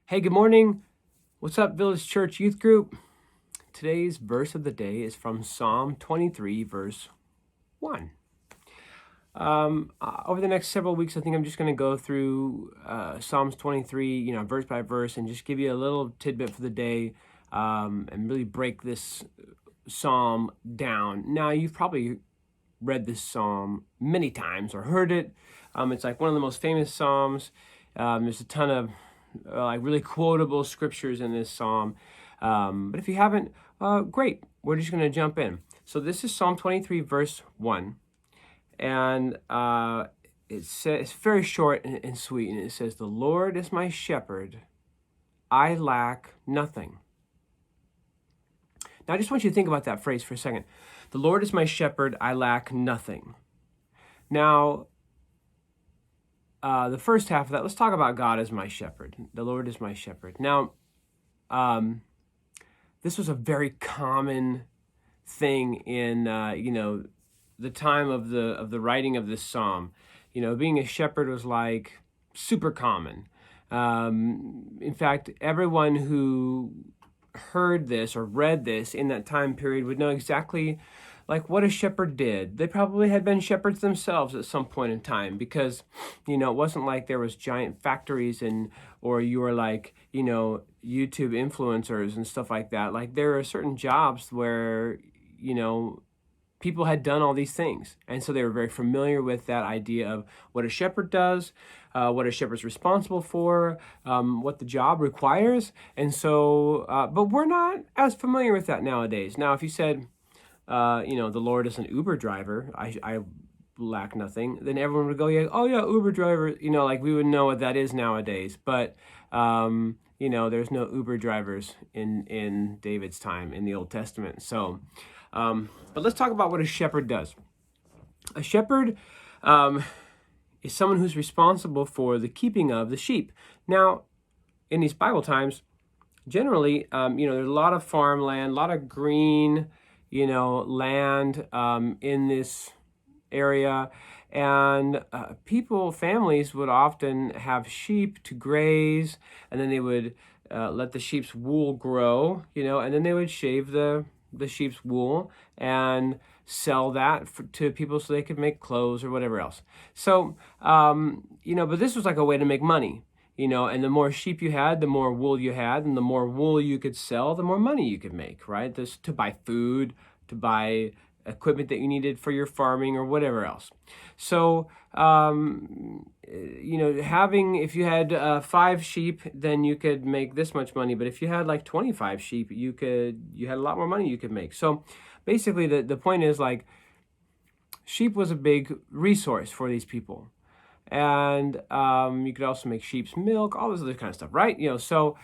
Hey, good morning. What's up, Village Church Youth Group? Today's verse of the day is from Psalm 23, verse 1. Over the next several weeks, I think I'm just going to go through Psalms 23, verse by verse, and just give you a little tidbit for the day, and really break this psalm down. Now, you've probably read this psalm many times or heard it. It's like one of the most famous psalms. There's a ton of like really quotable scriptures in this psalm. But if you haven't, great. We're just going to jump in. So this is Psalm 23, verse 1. And it's very short and sweet. And it says, "The Lord is my shepherd. I lack nothing." Now, I just want you to think about that phrase for a second. The Lord is my shepherd. I lack nothing. Now, the first half of that, let's talk about God as my shepherd. The Lord is my shepherd. Now, this was a very common thing in the time of the writing of this psalm. Being a shepherd was like super common. In fact, everyone who heard this or read this in that time period would know exactly like what a shepherd did. They probably had been shepherds themselves at some point in time, because it wasn't like there was giant factories or you were like YouTube influencers and stuff like that. Like there are certain jobs where people had done all these things, and so they were very familiar with that idea of what a shepherd does, what a shepherd's responsible for, what the job requires. And so but we're not as familiar with that nowadays. Now, if you said the Lord is an Uber driver, I lack nothing, then everyone would go, yeah, oh yeah, Uber driver, like we would know what that is nowadays. But there's no Uber drivers in David's time in the Old Testament. So but let's talk about what a shepherd does. A shepherd is someone who's responsible for the keeping of the sheep. Now, in these Bible times, generally, there's a lot of farmland, a lot of green, land in this area. And families would often have sheep to graze, and then they would let the sheep's wool grow, and then they would shave the sheep's wool and sell that to people so they could make clothes or whatever else. So, but this was like a way to make money, and the more sheep you had, the more wool you had, and the more wool you could sell, the more money you could make, right? This to buy food, to buy equipment that you needed for your farming or whatever else. So, if you had 5 sheep, then you could make this much money. But if you had like 25 sheep, you had a lot more money you could make. So basically the point is, like, sheep was a big resource for these people. And you could also make sheep's milk, all this other kind of stuff, right? So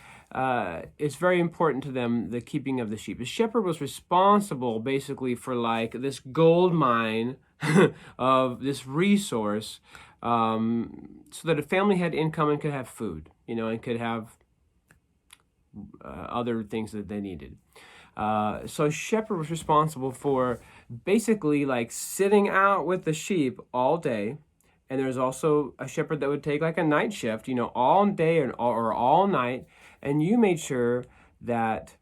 it's very important to them, the keeping of the sheep. The shepherd was responsible basically for like this gold mine of this resource, so that a family had income and could have food, and could have other things that they needed. So a shepherd was responsible for basically like sitting out with the sheep all day. And there's also a shepherd that would take like a night shift, all day or all night. And you made sure that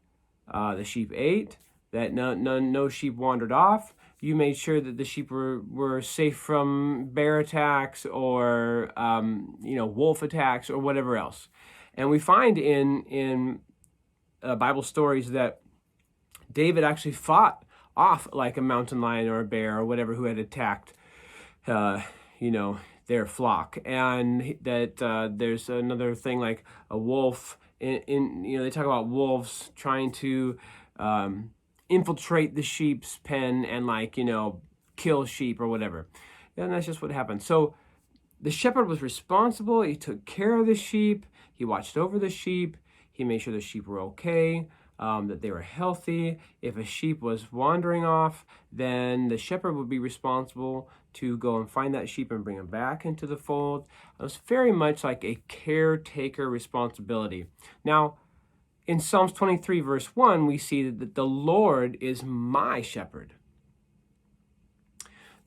the sheep ate, that no sheep wandered off. You made sure that the sheep were safe from bear attacks or wolf attacks or whatever else. And we find in Bible stories that David actually fought off like a mountain lion or a bear or whatever who had attacked their flock. And that there's another thing like a wolf in they talk about wolves trying to infiltrate the sheep's pen and kill sheep or whatever. And that's just what happened. So the shepherd was responsible. He took care of the sheep. He watched over the sheep. He made sure the sheep were okay, that they were healthy. If a sheep was wandering off, then the shepherd would be responsible to go and find that sheep and bring him back into the fold. It was very much like a caretaker responsibility. Now, in Psalms 23, verse 1, we see that the Lord is my shepherd.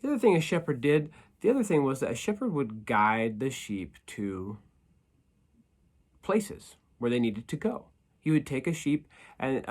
The other thing a shepherd did, the other thing was that a shepherd would guide the sheep to places where they needed to go. He would take a sheep and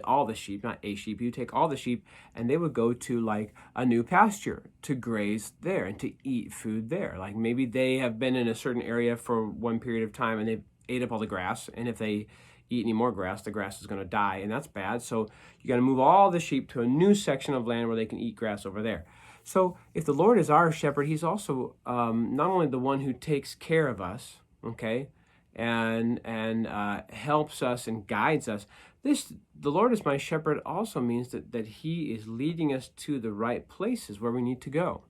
all the sheep, not a sheep. He would take all the sheep, and they would go to like a new pasture to graze there and to eat food there. Like maybe they have been in a certain area for one period of time, and they ate up all the grass. And if they eat any more grass, the grass is going to die, and that's bad. So you got to move all the sheep to a new section of land where they can eat grass over there. So if the Lord is our shepherd, he's also not only the one who takes care of us, okay, and helps us and guides us. The Lord is my shepherd also means that he is leading us to the right places where we need to go.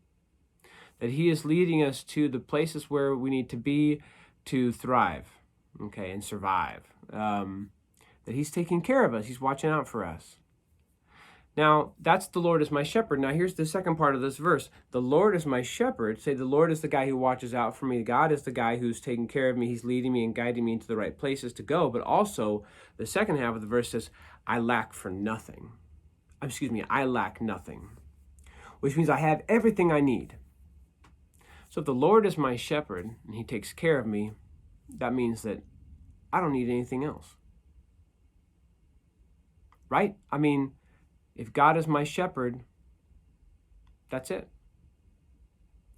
That he is leading us to the places where we need to be to thrive, okay, and survive. That he's taking care of us. He's watching out for us. Now, that's the Lord is my shepherd. Now, here's the second part of this verse. The Lord is my shepherd. Say, the Lord is the guy who watches out for me. God is the guy who's taking care of me. He's leading me and guiding me into the right places to go. But also, the second half of the verse says, I lack for nothing. I lack nothing. Which means I have everything I need. So if the Lord is my shepherd and he takes care of me, that means that I don't need anything else. Right? I mean, if God is my shepherd, that's it.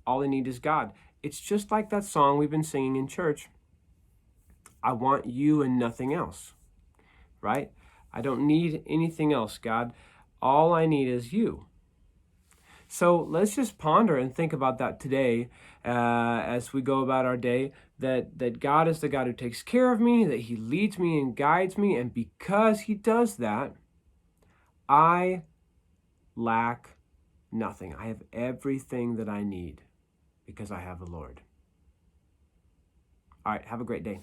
All I need is God. It's just like that song we've been singing in church. I want you and nothing else, right? I don't need anything else, God. All I need is you. So let's just ponder and think about that today as we go about our day, that God is the God who takes care of me, that he leads me and guides me, and because he does that, I lack nothing. I have everything that I need because I have the Lord. All right, have a great day.